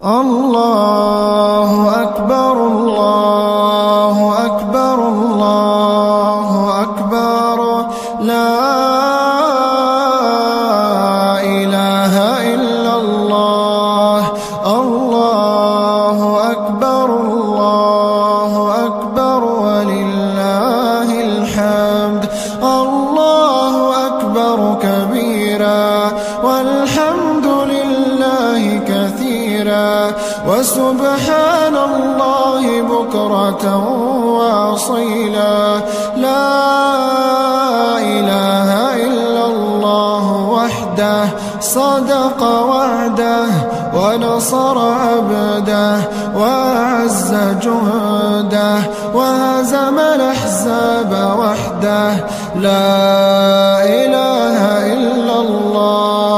الله أكبر الله أكبر الله أكبر لا إله إلا الله الله أكبر الله أكبر ولله الحمد الله أكبر كبيرا والحمد لله كثيرا وسبحان الله بكرة وأصيلا لا إله إلا الله وحده صدق وعده ونصر عبده وأعز جهده وهزم الأحزاب وحده لا إله إلا الله